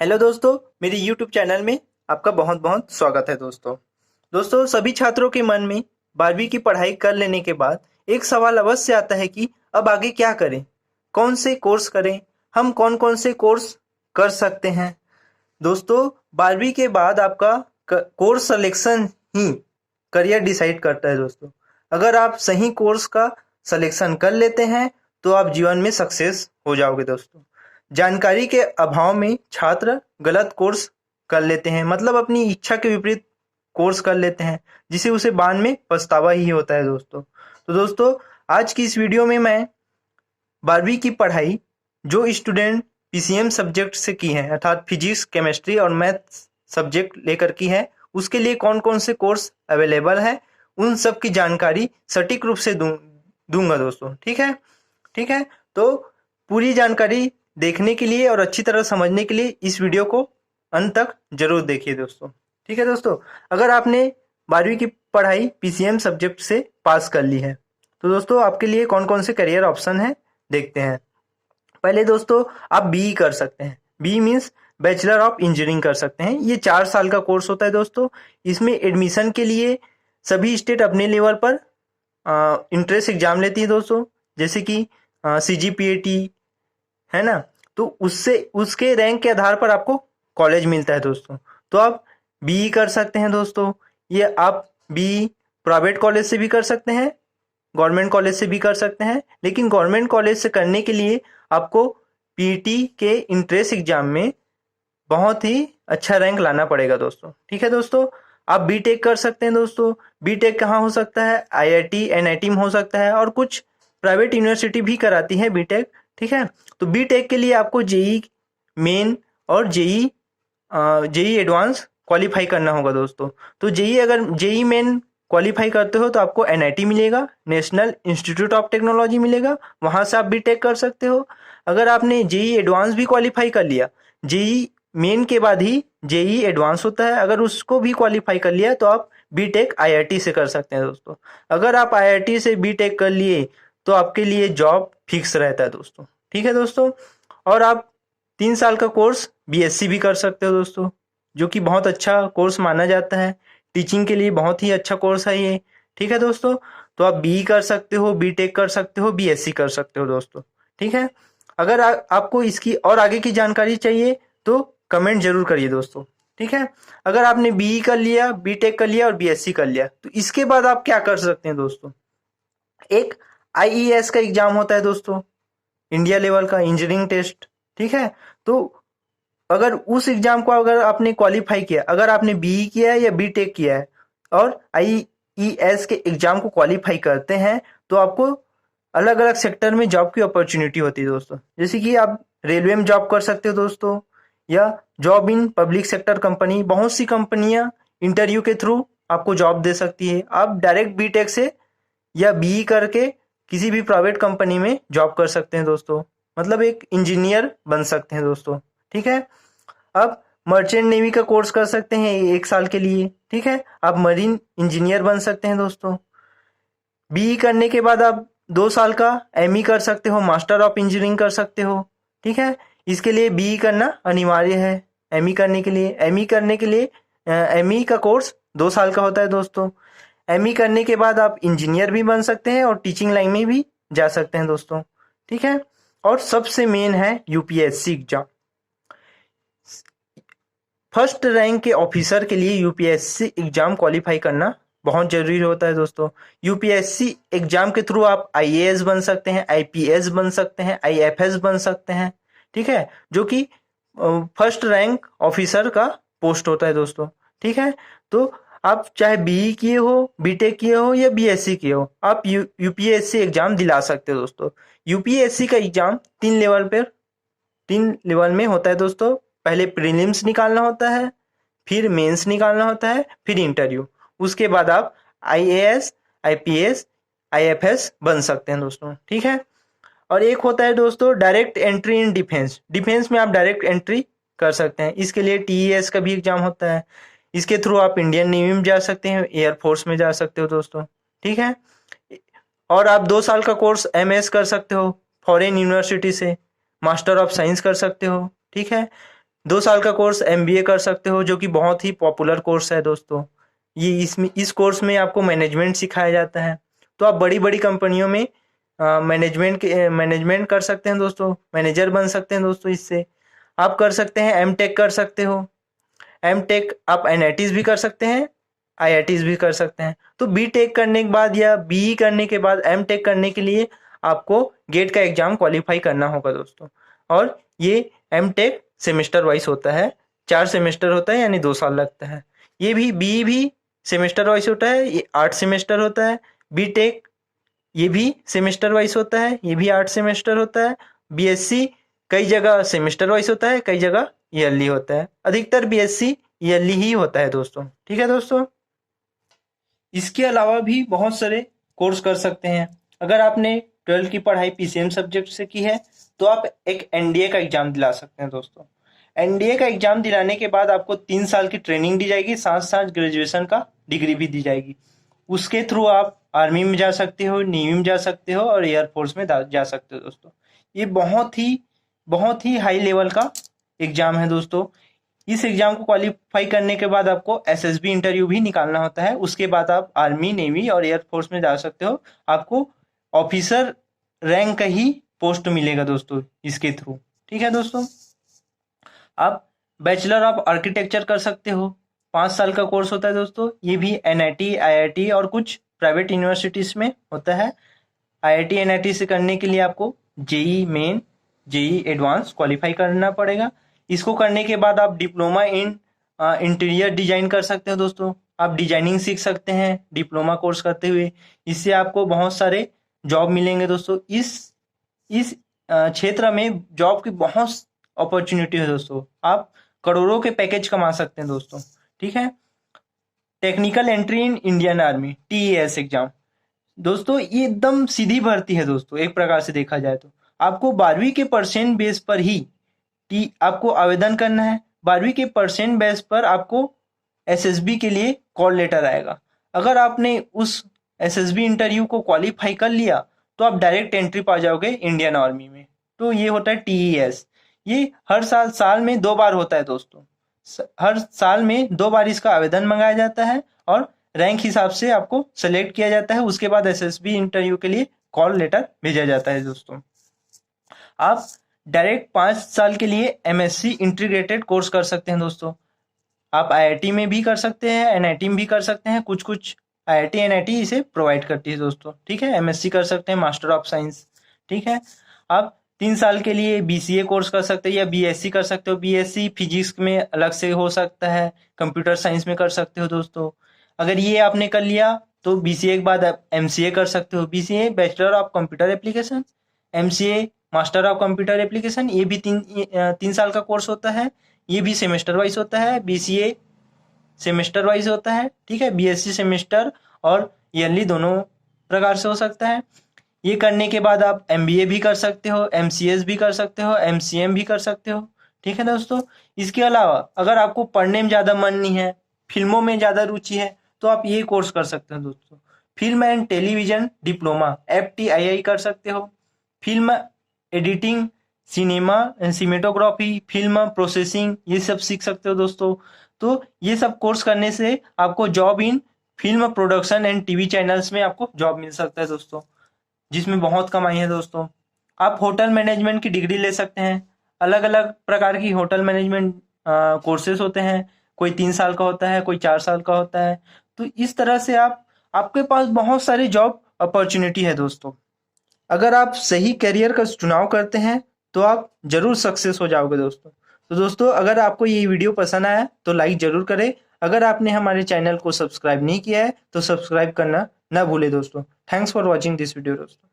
Hello दोस्तों, मेरे YouTube channel में आपका बहुत बहुत स्वागत है दोस्तों सभी छात्रों के मन में 12वीं की पढ़ाई कर लेने के बाद एक सवाल अवश्य आता है कि अब आगे क्या करें, कौन से कोर्स करें, हम कौन कौन से कोर्स कर सकते हैं। दोस्तों 12वीं के बाद आपका कोर्स सिलेक्शन ही करियर डिसाइड करता है दोस्तों। अगर आप सही कोर्स का सिलेक्शन कर लेते हैं तो आप जीवन में सक्सेस हो जाओगे दोस्तों। जानकारी के अभाव में छात्र गलत कोर्स कर लेते हैं, मतलब अपनी इच्छा के विपरीत कोर्स कर लेते हैं, जिसे उसे बाद में पछतावा ही होता है दोस्तों। तो दोस्तों आज की इस वीडियो में मैं 12वीं की पढ़ाई जो स्टूडेंट पीसीएम सब्जेक्ट से की है, अर्थात फिजिक्स, केमिस्ट्री और मैथ सब्जेक्ट लेकर की है, उसके लिए कौन कौन से कोर्स अवेलेबल है, उन सब की जानकारी सटीक रूप से दूंगा दोस्तों। ठीक है। तो पूरी जानकारी देखने के लिए और अच्छी तरह समझने के लिए इस वीडियो को अंत तक जरूर देखिए दोस्तों। ठीक है दोस्तों, अगर आपने 12वीं की पढ़ाई पीसीएम सब्जेक्ट से पास कर ली है तो दोस्तों आपके लिए कौन कौन से करियर ऑप्शन है देखते हैं। पहले दोस्तों आप बीई कर सकते हैं। BE means bachelor of engineering कर सकते हैं। ये 4 साल का कोर्स होता है दोस्तों। इसमें एडमिशन के लिए सभी स्टेट अपने लेवल पर इंट्रेंस एग्जाम लेती है दोस्तों, जैसे कि सीजीपीएटी है ना। तो उससे उसके रैंक के आधार पर आपको कॉलेज मिलता है दोस्तों। तो आप बीई कर सकते हैं दोस्तों। ये आप बीई प्राइवेट कॉलेज से भी कर सकते हैं, गवर्नमेंट कॉलेज से भी कर सकते हैं, लेकिन गवर्नमेंट कॉलेज से करने के लिए आपको पीटी के इंट्रेंस एग्जाम में बहुत ही अच्छा रैंक लाना पड़ेगा दोस्तों। ठीक है दोस्तों, आप बीटेक कर सकते हैं दोस्तों। बीटेक कहाँ हो सकता है? आईआईटी एनआईटी में हो सकता है, और कुछ प्राइवेट यूनिवर्सिटी भी कराती है बीटेक। ठीक है, तो बीटेक के लिए आपको जेई मेन और जेई एडवांस क्वालिफाई करना होगा दोस्तों। तो अगर जेई मेन क्वालिफाई करते हो तो आपको एनआईटी मिलेगा, नेशनल इंस्टीट्यूट ऑफ टेक्नोलॉजी मिलेगा, वहां से आप बीटेक कर सकते हो। अगर आपने जेई एडवांस भी क्वालिफाई कर लिया, जेई मेन के बाद ही जेई एडवांस होता है, अगर उसको भी क्वालिफाई कर लिया तो आप बीटेक आईआईटी से कर सकते हैं दोस्तों। अगर आप आईआईटी से बीटेक कर लिए तो आपके लिए जॉब फिक्स रहता है दोस्तों। ठीक है दोस्तों, और आप 3 साल का कोर्स बीएससी भी कर सकते हो दोस्तों, जो कि बहुत अच्छा कोर्स माना जाता है। टीचिंग के लिए बहुत ही अच्छा कोर्स है ये। ठीक है दोस्तों, तो आप बीई कर सकते हो, बीटेक कर सकते हो, बीएससी कर सकते हो दोस्तों। ठीक है, अगर आपको इसकी और आगे की जानकारी चाहिए तो कमेंट जरूर करिए दोस्तों। ठीक है, अगर आपने बीई कर लिया, बीटेक कर लिया और बीएससी कर लिया तो इसके बाद आप क्या कर सकते हैं दोस्तों। एक आईईएस का एग्जाम होता है दोस्तों, इंडिया लेवल का इंजीनियरिंग टेस्ट। ठीक है, तो अगर उस एग्जाम को अगर आपने क्वालिफाई किया, अगर आपने बीई किया है या बीटेक किया है और आईईएस के एग्जाम को क्वालिफाई करते हैं तो आपको अलग अलग सेक्टर में जॉब की अपॉर्चुनिटी होती है दोस्तों। जैसे कि आप रेलवे में जॉब कर सकते हो दोस्तों, या job in public sector company. बहुत सी कंपनियां इंटरव्यू के थ्रू आपको जॉब दे सकती है। आप डायरेक्ट बीटेक से या बीई करके किसी भी प्राइवेट कंपनी में जॉब कर सकते हैं दोस्तों, मतलब एक इंजीनियर बन सकते हैं दोस्तों। ठीक है, आप मर्चेंट नेवी का कोर्स कर सकते हैं 1 साल के लिए। ठीक है, आप मरीन इंजीनियर बन सकते हैं दोस्तों। बीई करने के बाद आप 2 साल का एमई कर सकते हो, मास्टर ऑफ इंजीनियरिंग कर सकते हो। ठीक है, इसके लिए बीई करना अनिवार्य है। एमई करने के लिए एमई का कोर्स 2 साल का होता है दोस्तों। एमई करने के बाद आप इंजीनियर भी बन सकते हैं और टीचिंग लाइन में भी जा सकते हैं दोस्तों। ठीक है, और सबसे मेन है यूपीएससी एग्जाम। फर्स्ट रैंक के ऑफिसर के लिए यूपीएससी एग्जाम क्वालिफाई करना बहुत जरूरी होता है दोस्तों। यूपीएससी एग्जाम के थ्रू आप आईएएस बन सकते हैं, आईपीएस बन सकते हैं, आईएफएस बन सकते हैं। ठीक है, जो कि फर्स्ट रैंक ऑफिसर का पोस्ट होता है दोस्तों। ठीक है, तो आप चाहे बीई किए हो, बीटेक किए हो या बीएससी किए हो, आप यूपीएससी एग्जाम दिला सकते हो दोस्तों। यूपीएससी का एग्जाम 3 लेवल में होता है दोस्तों। पहले प्रीलिम्स निकालना होता है, फिर मेंस निकालना होता है, फिर इंटरव्यू। उसके बाद आप आईएएस, आईपीएस, आईएफएस बन सकते हैं दोस्तों। ठीक है, और एक होता है दोस्तों direct entry in defence. Defence में आप डायरेक्ट एंट्री कर सकते हैं। इसके लिए टीईएस का भी एग्जाम होता है। इसके थ्रू आप इंडियन नेवी में जा सकते हैं, एयरफोर्स में जा सकते हो दोस्तों। ठीक है, और आप 2 साल का कोर्स एमएस कर सकते हो फॉरेन यूनिवर्सिटी से, मास्टर ऑफ साइंस कर सकते हो। ठीक है, 2 साल का कोर्स एमबीए कर सकते हो, जो कि बहुत ही पॉपुलर कोर्स है दोस्तों। ये इस कोर्स में आपको मैनेजमेंट सिखाया जाता है। तो आप बड़ी-बड़ी कंपनियों में मैनेजमेंट कर सकते हैं दोस्तों, मैनेजर बन सकते हैं दोस्तों इससे। आप कर सकते हैं एमटेक कर सकते हो। एमटेक आप एनआईटीज़ भी कर सकते हैं, आईआईटीज़ भी कर सकते हैं। तो बीटेक करने के बाद या बीई करने के बाद एमटेक करने के लिए आपको गेट का एग्ज़ाम क्वालीफाई करना होगा दोस्तों। और ये एमटेक सेमेस्टर वाइज़ होता है, 4 सेमेस्टर होता है यानी 2 साल लगता है। ये भी बीई भी सेमेस्टर वाइज़ होता है, ये 8 सेमेस्टर होता है। बीटेक ये भी सेमेस्टर वाइज़ होता है, ये भी 8 सेमेस्टर होता है। बीएससी कई जगह सेमेस्टर वाइज़ होता है, कई जगह ईयरली होता है। अधिकतर बीएससी ईयरली ही होता है दोस्तों। ठीक है दोस्तों? इसके अलावा भी बहुत सारे कोर्स कर सकते हैं। अगर आपने 12th की पढ़ाई पीसीएम सब्जेक्ट से की है, तो आप एक एनडीए का एग्ज़ाम दिला सकते हैं दोस्तों। एनडीए का एग्ज़ाम दिलाने के बाद आपको 3 साल की ट्रेनिंग दी जाएगी, साथ-साथ ग्रेजुएशन का डिग्री भी दी जाएगी। उसके थ्रू आप आर्मी में जा सकते हो, नेवी में जा सकते हो और एयरफोर्स में जा सकते हो दोस्तों। ये बहुत ही हाई लेवल का एग्ज़ाम है दोस्तों। इस एग्ज़ाम को क्वालीफाई करने के बाद आपको एसएसबी इंटरव्यू भी निकालना होता है। उसके बाद आप आर्मी, नेवी और एयरफोर्स में जा सकते हो। आपको ऑफिसर रैंक का ही पोस्ट मिलेगा दोस्तों इसके थ्रू। ठीक है दोस्तों? आप बैचलर ऑफ आर्किटेक्चर कर सकते हो, 5 साल का कोर्स होता है दोस्तों। ये भी एनआईटी, आईआईटी और कुछ प्राइवेट यूनिवर्सिटीज़ में होता है। आईआईटी, एनआईटी से करने के लिए आपको JEE main, JEE advance qualify करना पड़ेगा। इसको करने के बाद आप डिप्लोमा इन इंटीरियर डिजाइन कर सकते हो दोस्तों। आप डिजाइनिंग सीख सकते हैं डिप्लोमा कोर्स करते हुए। इससे आपको बहुत सारे जॉब मिलेंगे दोस्तों। इस क्षेत्र में जॉब की बहुत अपॉर्चुनिटी है दोस्तों। आप करोड़ों के पैकेज कमा सकते हैं दोस्तों। ठीक है? Technical entry in Indian army, TES exam दोस्तों, ये एकदम सीधी भर्ती है दोस्तों। एक प्रकार से देखा जाए तो आपको 12वीं के परसेंट बेस पर ही आपको आवेदन करना है। 12वीं के परसेंट बेस पर आपको एसएसबी के लिए कॉल लेटर आएगा। अगर आपने उस एसएसबी इंटरव्यू को क्वालिफाई कर लिया, तो आप डायरेक्ट एंट्री पा जाओगे इंडियन आर्मी में। तो ये होता है टीईएस। ये हर साल में 2 बार होता है दोस्तों। हर साल में 2 बार इसका आवेदन मंगाया जाता है और रैंक हिसाब से आपको सेलेक्ट किया जाता है। उसके बाद एसएसबी इंटरव्यू के लिए कॉल लेटर भेजा जाता है दोस्तों। आप डायरेक्ट 5 साल के लिए एमएससी इंटीग्रेटेड कोर्स कर सकते हैं दोस्तों। आप आईआईटी में भी कर सकते हैं, एनआईटी में भी कर सकते हैं। कुछ आईआईटी, एनआईटी इसे प्रोवाइड करती है दोस्तों। ठीक है? एमएससी कर सकते हैं, मास्टर ऑफ साइंस। ठीक है? आप 3 साल के लिए बीसीए कोर्स कर सकते हैं या बीएससी कर सकते हो। बीएससी फिजिक्स में अलग से हो सकता है, कंप्यूटर साइंस में कर सकते हो दोस्तों। अगर ये आपने कर लिया तो बीसीए के बाद आप एमसीए कर सकते हो। BCA bachelor of computer application, MCA master of computer application. ये भी 3 साल का कोर्स होता है। ये भी सेमेस्टर वाइज होता है। बीसीए सेमेस्टर वाइज होता है। ठीक है? बीएससी सेमेस्टर और ईयरली दोनों प्रकार से हो सकता है। ये करने के बाद आप एमबीए भी कर सकते हो, एमसीएस भी कर सकते हो, एमसीएम भी कर सकते हो। ठीक है दोस्तों? इसके अलावा अगर आपको पढ़ने में ज़्यादा मन नहीं है, फिल्मों में ज़्यादा रुचि है, तो आप ये कोर्स कर सकते हो दोस्तों। Film and television diploma, FTII कर सकते हो। Film editing, cinematography, film processing, ये सब सीख सकते हो दोस्तों। तो ये सब कोर्स करने से आपको job in film production and TV channels में आपको जॉब मिल सकता है दोस्तों, जिसमें बहुत कमाई है दोस्तों। आप होटल मैनेजमेंट की डिग्री ले सकते हैं। अलग अलग प्रकार की होटल मैनेजमेंट कोर्सेज होते हैं। कोई 3 साल का होता है, कोई 4 साल का होता है। तो इस तरह से आपके पास बहुत सारी जॉब अपॉर्चुनिटी है दोस्तों। अगर आप सही करियर का चुनाव करते हैं, तो आप जरूर सक्सेस हो जाओगे दोस्तों। तो दोस्तों, अगर आपको ये वीडियो पसंद आया तो लाइक जरूर करें। अगर आपने हमारे चैनल को सब्सक्राइब नहीं किया है तो सब्सक्राइब करना ना भूले दोस्तों। Thanks for watching this video दोस्तों।